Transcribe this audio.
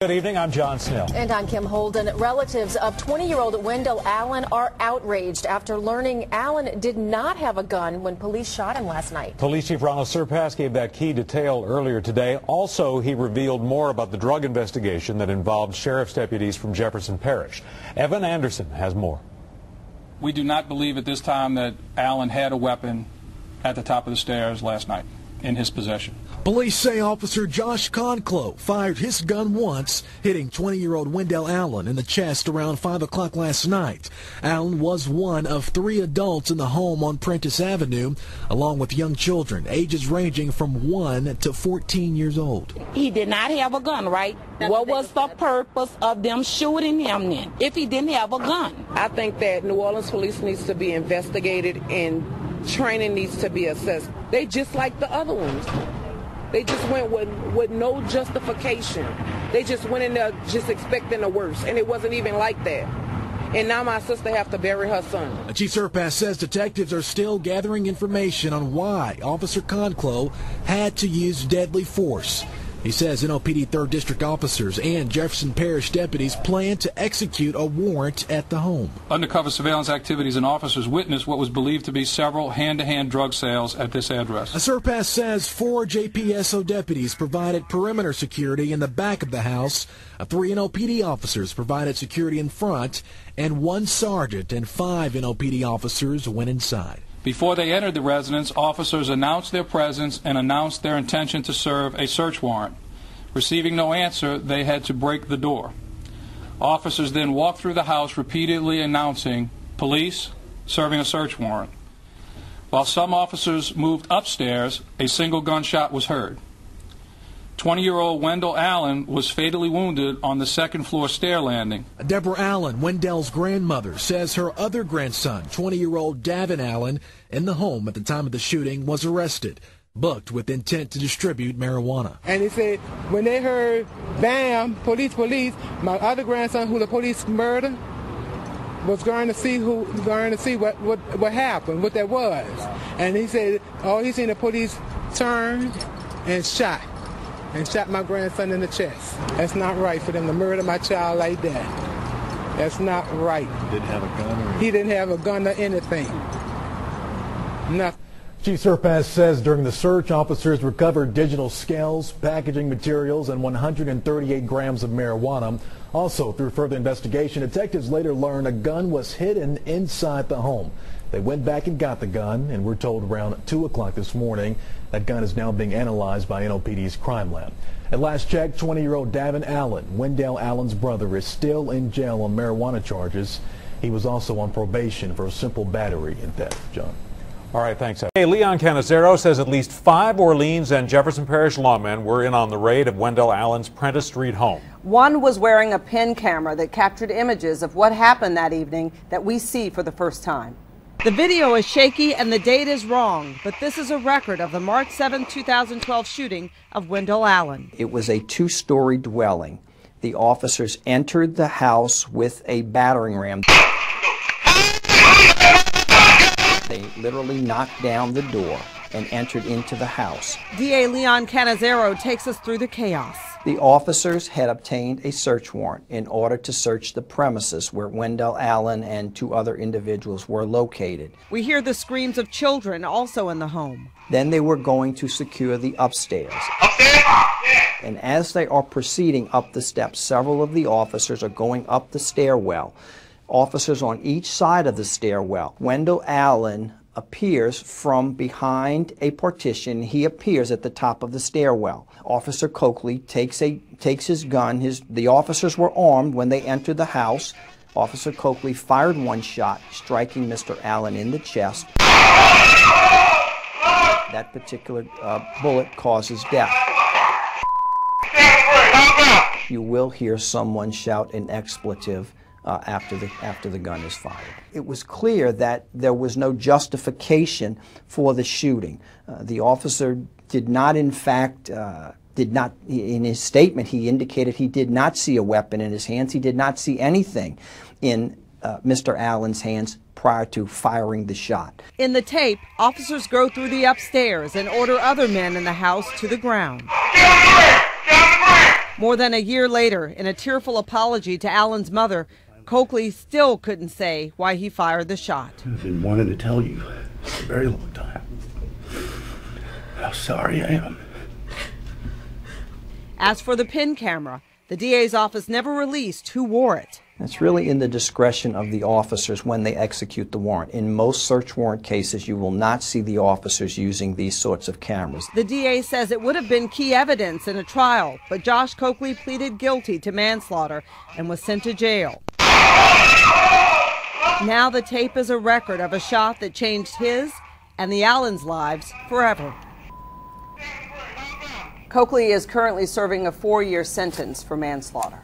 Good evening, I'm John Snell. And I'm Kim Holden. Relatives of 20-year-old Wendell Allen are outraged after learning Allen did not have a gun when police shot him last night. Police Chief Ronald Surpass gave that key detail earlier today. Also, he revealed more about the drug investigation that involved sheriff's deputies from Jefferson Parish. Evan Anderson has more. We do not believe at this time that Allen had a weapon at the top of the stairs last night in his possession. Police say Officer Joshua Colclough fired his gun once, hitting 20-year-old Wendell Allen in the chest around 5 o'clock last night. Allen was one of 3 adults in the home on Prentice Avenue, along with young children, ages ranging from 1 to 14 years old. He did not have a gun, right? What was the purpose of them shooting him then, if he didn't have a gun? I think that New Orleans police needs to be investigated and training needs to be assessed. They just like the other ones. They just went with no justification. They just went in there just expecting the worst, and it wasn't even like that. And now my sister have to bury her son. Chief Surpass says detectives are still gathering information on why Officer Colclough had to use deadly force. He says NOPD 3rd District officers and Jefferson Parish deputies plan to execute a warrant at the home. Undercover surveillance activities and officers witnessed what was believed to be several hand-to-hand drug sales at this address. Surpass says 4 JPSO deputies provided perimeter security in the back of the house, 3 NOPD officers provided security in front, and 1 sergeant and 5 NOPD officers went inside. Before they entered the residence, officers announced their presence and announced their intention to serve a search warrant. Receiving no answer, they had to break the door. Officers then walked through the house repeatedly announcing, "Police, serving a search warrant." While some officers moved upstairs, a single gunshot was heard. 20-year-old Wendell Allen was fatally wounded on the second-floor stair landing. Deborah Allen, Wendell's grandmother, says her other grandson, 20-year-old Davin Allen, in the home at the time of the shooting, was arrested, booked with intent to distribute marijuana. And he said when they heard, bam, police, my other grandson, who the police murdered, was going to see what happened, what that was. And he said, oh, he seen the police turn and shot my grandson in the chest. That's not right for them to murder my child like that. That's not right. Didn't have a gun or anything? He didn't have a gun or anything. Nothing. Chief Surpass says during the search, officers recovered digital scales, packaging materials, and 138 grams of marijuana. Also, through further investigation, detectives later learned a gun was hidden inside the home. They went back and got the gun, and we're told around 2 o'clock this morning that gun is now being analyzed by NOPD's crime lab. At last check, 20-year-old Davin Allen, Wendell Allen's brother, is still in jail on marijuana charges. He was also on probation for a simple battery and theft. John. All right, thanks. Hey, Leon Canizero says at least 5 Orleans and Jefferson Parish lawmen were in on the raid of Wendell Allen's Prentice Street home. One was wearing a pin camera that captured images of what happened that evening that we see for the first time. The video is shaky and the date is wrong, but this is a record of the March 7, 2012 shooting of Wendell Allen. It was a 2-story dwelling. The officers entered the house with a battering ram. They literally knocked down the door and entered into the house. DA Leon Canizero takes us through the chaos. The officers had obtained a search warrant in order to search the premises where Wendell Allen and 2 other individuals were located. We hear the screams of children also in the home. Then they were going to secure the upstairs. And as they are proceeding up the steps, several of the officers are going up the stairwell. Officers on each side of the stairwell. Wendell Allen appears from behind a partition. He appears at the top of the stairwell. Officer Colclough takes his gun. The officers were armed when they entered the house. Officer Colclough fired 1 shot, striking Mr. Allen in the chest. That particular bullet causes death. You will hear someone shout an expletive after the gun is fired. It was clear that there was no justification for the shooting. The officer did not, in fact, in his statement, he indicated he did not see a weapon in his hands. He did not see anything in Mr. Allen's hands prior to firing the shot. In the tape, officers go through the upstairs and order other men in the house to the ground. More than a year later, in a tearful apology to Allen's mother, Colclough still couldn't say why he fired the shot. I've been wanting to tell you for a very long time how sorry I am. As for the PIN camera, the DA's office never released who wore it. It's really in the discretion of the officers when they execute the warrant. In most search warrant cases, you will not see the officers using these sorts of cameras. The DA says it would have been key evidence in a trial, but Josh Colclough pleaded guilty to manslaughter and was sent to jail. Now the tape is a record of a shot that changed his and the Allens' lives forever. Colclough is currently serving a 4-year sentence for manslaughter.